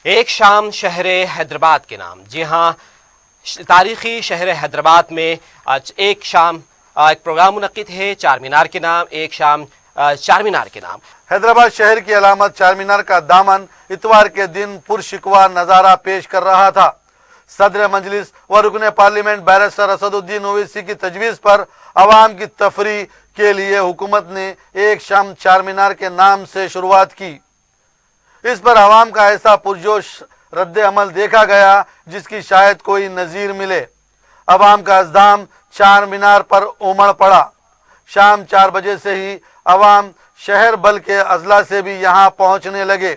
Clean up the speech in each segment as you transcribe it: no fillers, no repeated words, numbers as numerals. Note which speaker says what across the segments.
Speaker 1: ایک شام شہر حیدرآباد کے نام. جی ہاں، تاریخی شہر حیدرآباد میں آج ایک شام ایک پروگرام منعقد ہے چار مینار کے نام. ایک شام چار مینار کے نام.
Speaker 2: حیدرآباد شہر کی علامت چار مینار کا دامن اتوار کے دن پرشکوہ نظارہ پیش کر رہا تھا. صدر مجلس و رکن پارلیمنٹ بیرسٹر اسد الدین اویسی کی تجویز پر عوام کی تفریح کے لیے حکومت نے ایک شام چار مینار کے نام سے شروعات کی. اس پر عوام کا ایسا پرجوش رد عمل دیکھا گیا جس کی شاید کوئی نظیر ملے. عوام کا ازدحام چار مینار پر امڑ پڑا. شام 4 بجے سے ہی عوام شہر بلکہ اضلاع سے بھی یہاں پہنچنے لگے.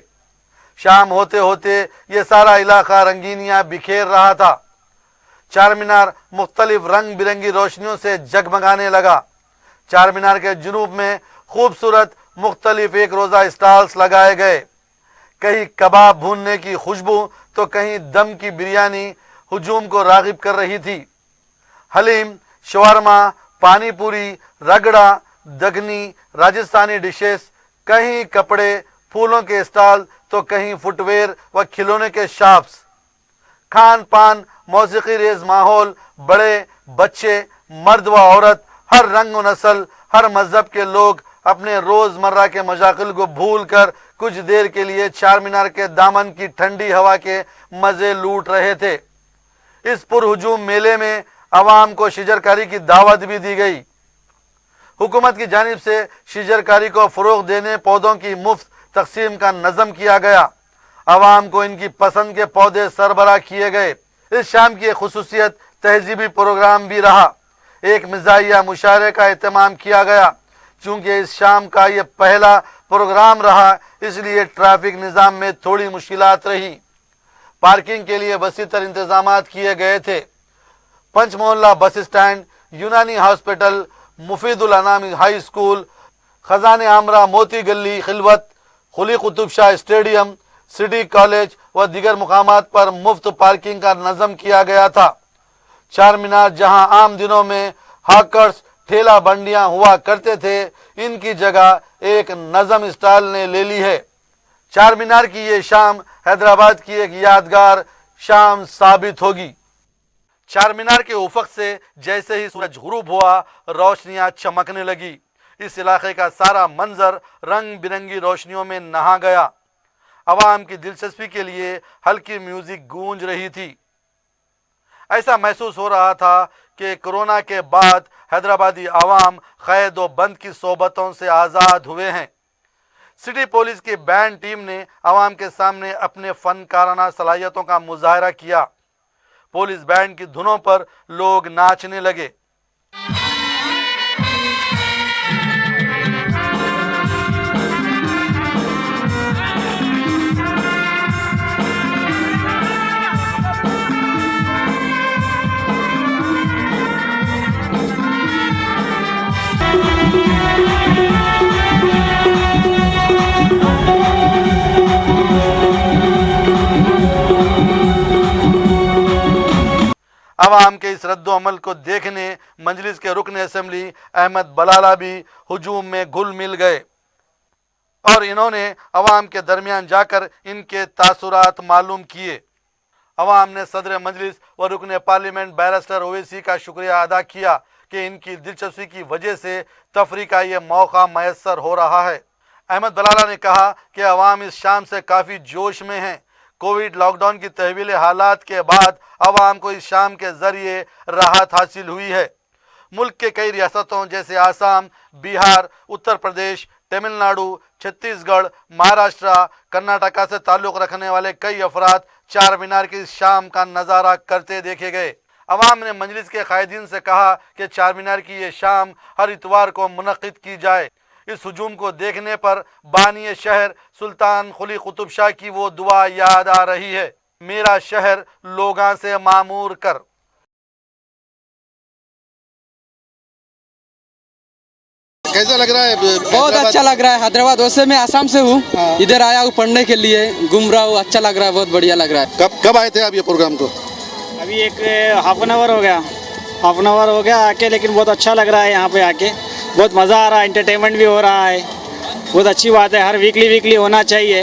Speaker 2: شام ہوتے ہوتے یہ سارا علاقہ رنگینیاں بکھیر رہا تھا. چار مینار مختلف رنگ برنگی روشنیوں سے جگمگانے لگا. چار مینار کے جنوب میں خوبصورت مختلف ایک روزہ اسٹالز لگائے گئے. کہیں کباب بھوننے کی خوشبو تو کہیں دم کی بریانی ہجوم کو راغب کر رہی تھی. حلیم، شورما، پانی پوری، رگڑا، دگنی، راجستھانی ڈشز، کہیں کپڑے پھولوں کے اسٹال تو کہیں فٹ ویئر و کھلونے کے شاپس. کھان پان موسیقی ریز ماحول. بڑے بچے، مرد و عورت، ہر رنگ و نسل، ہر مذہب کے لوگ اپنے روز مرہ کے مشاغل کو بھول کر کچھ دیر کے لیے چار مینار کے دامن کی ٹھنڈی ہوا کے مزے لوٹ رہے تھے. اس پرہجوم میلے میں عوام کو شجرکاری کی دعوت بھی دی گئی. حکومت کی جانب سے شجرکاری کو فروغ دینے پودوں کی مفت تقسیم کا نظم کیا گیا. عوام کو ان کی پسند کے پودے سربراہ کیے گئے. اس شام کی ایک خصوصیت تہذیبی پروگرام بھی رہا. ایک مزاحیہ مشاعرے کا اہتمام کیا گیا. چونکہ اس شام کا یہ پہلا پروگرام رہا اس لیے ٹریفک نظام میں تھوڑی مشکلات رہی. پارکنگ کے لیے وسیع تر انتظامات کیے گئے تھے. پنچ محلہ بس اسٹینڈ، یونانی ہاسپٹل، مفید الانام ہائی اسکول، خزان عامرہ موتی گلی خلوت، Quli Qutb Shah stadium, city college و دیگر مقامات پر مفت پارکنگ کا نظم کیا گیا تھا. چار مینار جہاں عام دنوں میں ہاکرز ٹھیلا بنڈیاں ہوا کرتے تھے، ان کی جگہ ایک نظم اسٹال نے لے لی ہے. چار مینار کی یہ شام حیدرآباد کی ایک یادگار شام ثابت ہوگی. چار مینار کے افق سے جیسے ہی سورج غروب ہوا روشنیاں چمکنے لگی. اس علاقے کا سارا منظر رنگ برنگی روشنیوں میں نہا گیا. عوام کی دلچسپی کے لیے ہلکی میوزک گونج رہی تھی. ایسا محسوس ہو رہا تھا کہ کورونا کے بعد حیدرآبادی عوام قید و بند کی صحبتوں سے آزاد ہوئے ہیں. سٹی پولیس کی بینڈ ٹیم نے عوام کے سامنے اپنے فنکارانہ صلاحیتوں کا مظاہرہ کیا. پولیس بینڈ کی دھنوں پر لوگ ناچنے لگے. عوام کے اس رد و عمل کو دیکھنے مجلس کے رکن اسمبلی احمد بلالہ بھی ہجوم میں گھل مل گئے اور انہوں نے عوام کے درمیان جا کر ان کے تاثرات معلوم کیے. عوام نے صدر مجلس و رکن پارلیمنٹ بیرسٹر اویسی کا شکریہ ادا کیا کہ ان کی دلچسپی کی وجہ سے تفریح کا یہ موقع میسر ہو رہا ہے. احمد بلالہ نے کہا کہ عوام اس شام سے کافی جوش میں ہیں. کووڈ لاک ڈاؤن کی تحویل حالات کے بعد عوام کو اس شام کے ذریعے راحت حاصل ہوئی ہے. ملک کے کئی ریاستوں جیسے آسام، بہار، اتر پردیش، تمل ناڈو، چھتیس گڑھ، مہاراشٹرا، کرناٹکا سے تعلق رکھنے والے کئی افراد چار مینار کی اس شام کا نظارہ کرتے دیکھے گئے. عوام نے مجلس کے قائدین سے کہا کہ چار مینار کی یہ شام ہر اتوار کو منعقد کی جائے. اس ہجوم کو دیکھنے پر بانی شہر سلطان قلی قطب شاہ کی وہ دعا یاد آ رہی ہے، میرا شہر لوگاں سے معمور کر.
Speaker 3: کیسا لگ رہا ہے؟
Speaker 4: بہت اچھا لگ رہا ہے. حیدرآباد ویسے میں آسام سے ہوں، ادھر آیا ہوں پڑھنے کے لیے، گھوم رہا ہوں. اچھا لگ رہا ہے، بہت بڑھیا لگ رہا ہے.
Speaker 3: کب آئے تھے آپ یہ پروگرام کو؟
Speaker 5: ابھی ایک ہاف این آور ہو گیا آ کے، لیکن بہت اچھا لگ رہا ہے یہاں پہ آ کے. بہت مزہ آ رہا ہے، انٹرٹینمنٹ بھی ہو رہا ہے. بہت اچھی بات ہے، ہر ویکلی ہونا چاہیے.